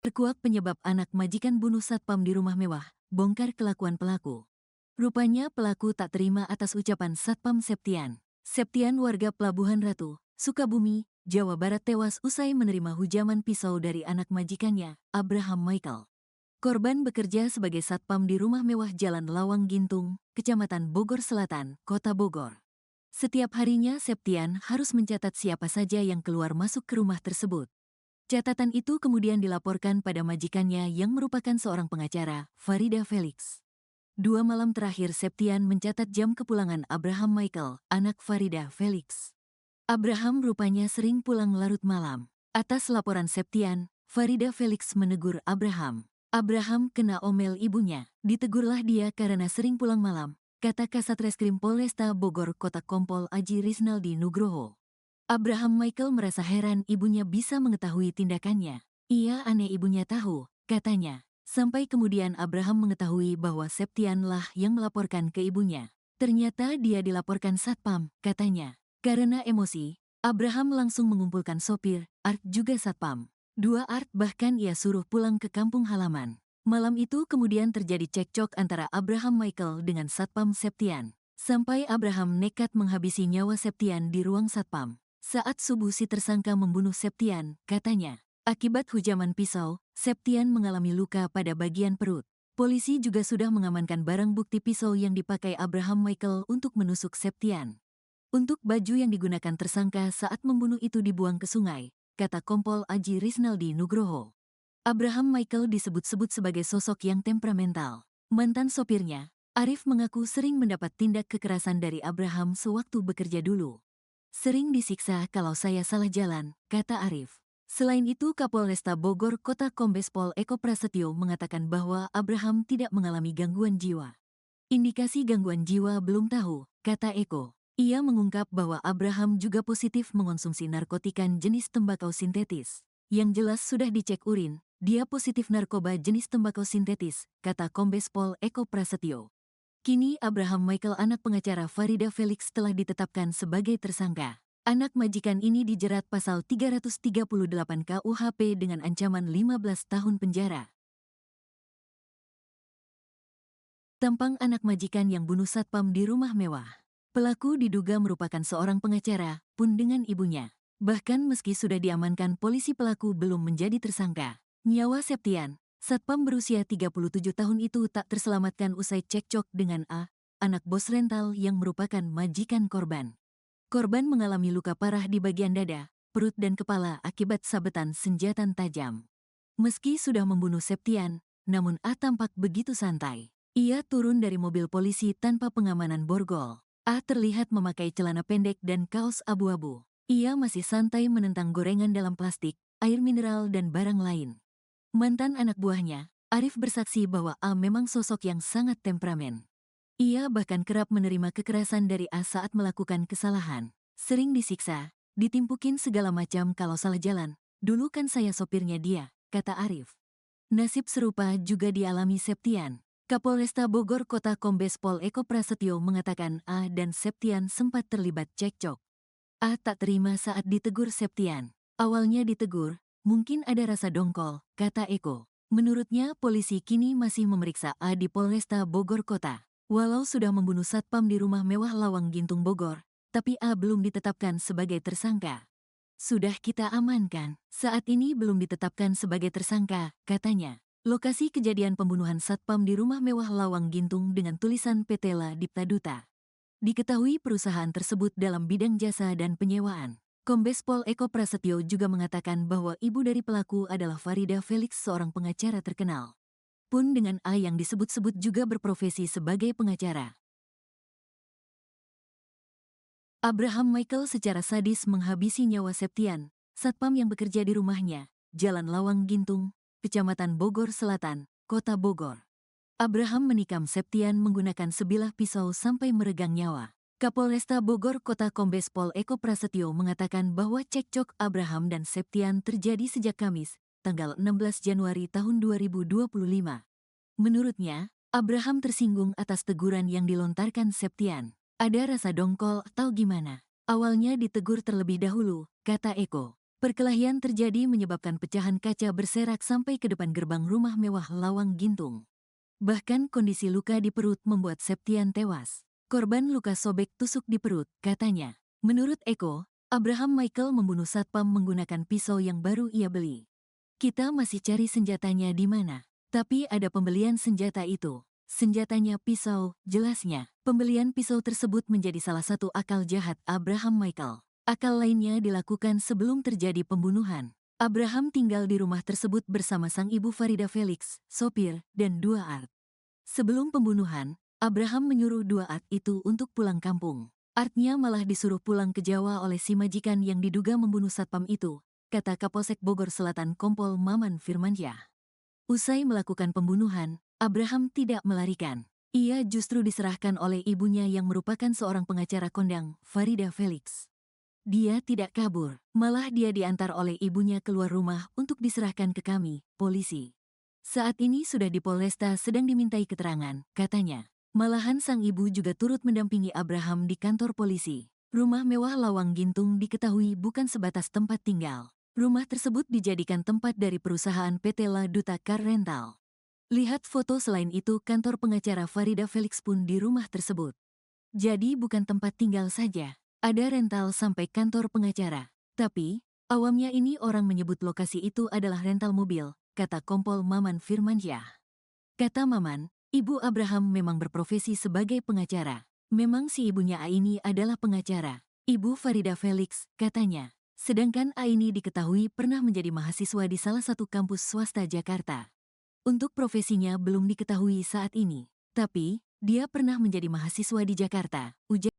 Terkuak penyebab anak majikan bunuh satpam di rumah mewah, bongkar kelakuan pelaku. Rupanya pelaku tak terima atas ucapan Satpam Septian. Septian warga Pelabuhan Ratu, Sukabumi, Jawa Barat tewas usai menerima hujaman pisau dari anak majikannya, Abraham Michael. Korban bekerja sebagai satpam di rumah mewah Jalan Lawang Gintung, Kecamatan Bogor Selatan, Kota Bogor. Setiap harinya Septian harus mencatat siapa saja yang keluar masuk ke rumah tersebut. Catatan itu kemudian dilaporkan pada majikannya yang merupakan seorang pengacara, Farida Felix. 2 malam terakhir Septian mencatat jam kepulangan Abraham Michael, anak Farida Felix. Abraham rupanya sering pulang larut malam. Atas laporan Septian, Farida Felix menegur Abraham. Abraham kena omel ibunya. Ditegurlah dia karena sering pulang malam, kata Kasat Reskrim Polresta Bogor Kota Kompol Aji Risnaldi Nugroho. Abraham Michael merasa heran ibunya bisa mengetahui tindakannya. Ia aneh ibunya tahu, katanya. Sampai kemudian Abraham mengetahui bahwa Septianlah yang melaporkan ke ibunya. Ternyata dia dilaporkan satpam, katanya. Karena emosi, Abraham langsung mengumpulkan sopir, Art juga satpam. 2 Art bahkan ia suruh pulang ke kampung halaman. Malam itu kemudian terjadi cekcok antara Abraham Michael dengan satpam Septian. Sampai Abraham nekat menghabisi nyawa Septian di ruang satpam. Saat subuh si tersangka membunuh Septian, katanya. Akibat hujaman pisau, Septian mengalami luka pada bagian perut. Polisi juga sudah mengamankan barang bukti pisau yang dipakai Abraham Michael untuk menusuk Septian. Untuk baju yang digunakan tersangka saat membunuh itu dibuang ke sungai, kata Kompol Aji Risnaldi Nugroho. Abraham Michael disebut-sebut sebagai sosok yang temperamental. Mantan sopirnya, Arif mengaku sering mendapat tindak kekerasan dari Abraham sewaktu bekerja dulu. Sering disiksa kalau saya salah jalan, kata Arif. Selain itu Kapolresta Bogor Kota Kombes Pol Eko Prasetyo mengatakan bahwa Abraham tidak mengalami gangguan jiwa. Indikasi gangguan jiwa belum tahu, kata Eko. Ia mengungkap bahwa Abraham juga positif mengonsumsi narkotika jenis tembakau sintetis. Yang jelas sudah dicek urin, dia positif narkoba jenis tembakau sintetis, kata Kombes Pol Eko Prasetyo. Kini Abraham Michael anak pengacara Farida Felix telah ditetapkan sebagai tersangka. Anak majikan ini dijerat pasal 338 KUHP dengan ancaman 15 tahun penjara. Tampang anak majikan yang bunuh satpam di rumah mewah. Pelaku diduga merupakan seorang pengacara, pun dengan ibunya. Bahkan meski sudah diamankan polisi pelaku belum menjadi tersangka. Nyawa Septian, satpam berusia 37 tahun itu tak terselamatkan usai cekcok dengan A, anak bos rental yang merupakan majikan korban. Korban mengalami luka parah di bagian dada, perut dan kepala akibat sabetan senjata tajam. Meski sudah membunuh Septian, namun A tampak begitu santai. Ia turun dari mobil polisi tanpa pengamanan borgol. A terlihat memakai celana pendek dan kaos abu-abu. Ia masih santai menentang gorengan dalam plastik, air mineral dan barang lain. Mantan anak buahnya, Arif bersaksi bahwa A memang sosok yang sangat temperamen. Ia bahkan kerap menerima kekerasan dari A saat melakukan kesalahan. Sering disiksa, ditimpukin segala macam kalau salah jalan. Dulu kan saya sopirnya dia, kata Arif. Nasib serupa juga dialami Septian. Kapolresta Bogor Kota Kombes Pol Eko Prasetyo mengatakan A dan Septian sempat terlibat cekcok. A tak terima saat ditegur Septian. Awalnya ditegur, mungkin ada rasa dongkol, kata Eko. Menurutnya polisi kini masih memeriksa A di Polresta Bogor Kota. Walau sudah membunuh satpam di rumah mewah Lawang Gintung Bogor, tapi A belum ditetapkan sebagai tersangka. Sudah kita amankan, saat ini belum ditetapkan sebagai tersangka, katanya. Lokasi kejadian pembunuhan satpam di rumah mewah Lawang Gintung dengan tulisan PT La Dipta Duta. Diketahui perusahaan tersebut dalam bidang jasa dan penyewaan. Kombes Pol Eko Prasetyo juga mengatakan bahwa ibu dari pelaku adalah Farida Felix, seorang pengacara terkenal. Pun dengan A yang disebut-sebut juga berprofesi sebagai pengacara. Abraham Michael secara sadis menghabisi nyawa Septian, satpam yang bekerja di rumahnya, Jalan Lawang Gintung, Kecamatan Bogor Selatan, Kota Bogor. Abraham menikam Septian menggunakan sebilah pisau sampai meregang nyawa. Kapolresta Bogor Kota Kombes Pol Eko Prasetyo mengatakan bahwa cekcok Abraham dan Septian terjadi sejak Kamis, tanggal 16 Januari tahun 2025. Menurutnya, Abraham tersinggung atas teguran yang dilontarkan Septian. Ada rasa dongkol atau gimana? Awalnya ditegur terlebih dahulu, kata Eko. Perkelahian terjadi menyebabkan pecahan kaca berserak sampai ke depan gerbang rumah mewah Lawang Gintung. Bahkan kondisi luka di perut membuat Septian tewas. Korban luka sobek tusuk di perut, katanya. Menurut Eko, Abraham Michael membunuh satpam menggunakan pisau yang baru ia beli. Kita masih cari senjatanya di mana. Tapi ada pembelian senjata itu. Senjatanya pisau, jelasnya. Pembelian pisau tersebut menjadi salah satu akal jahat Abraham Michael. Akal lainnya dilakukan sebelum terjadi pembunuhan. Abraham tinggal di rumah tersebut bersama sang ibu Farida Felix, sopir, dan 2 Art. Sebelum pembunuhan, Abraham menyuruh 2 Art itu untuk pulang kampung. Artnya malah disuruh pulang ke Jawa oleh si majikan yang diduga membunuh satpam itu, kata Kapolsek Bogor Selatan Kompol Maman Firmansyah. Usai melakukan pembunuhan, Abraham tidak melarikan. Ia justru diserahkan oleh ibunya yang merupakan seorang pengacara kondang, Farida Felix. Dia tidak kabur, malah dia diantar oleh ibunya keluar rumah untuk diserahkan ke kami, polisi. Saat ini sudah di Polresta sedang dimintai keterangan, katanya. Malahan sang ibu juga turut mendampingi Abraham di kantor polisi. Rumah mewah Lawang Gintung diketahui bukan sebatas tempat tinggal. Rumah tersebut dijadikan tempat dari perusahaan PT La Duta Car Rental. Lihat foto selain itu kantor pengacara Farida Felix pun di rumah tersebut. Jadi bukan tempat tinggal saja, ada rental sampai kantor pengacara. Tapi, awamnya ini orang menyebut lokasi itu adalah rental mobil, kata Kompol Maman Firmansyah. Kata Maman, ibu Abraham memang berprofesi sebagai pengacara. Memang si ibunya Aini adalah pengacara. Ibu Farida Felix, katanya. Sedangkan Aini diketahui pernah menjadi mahasiswa di salah satu kampus swasta Jakarta. Untuk profesinya belum diketahui saat ini. Tapi, dia pernah menjadi mahasiswa di Jakarta, ujar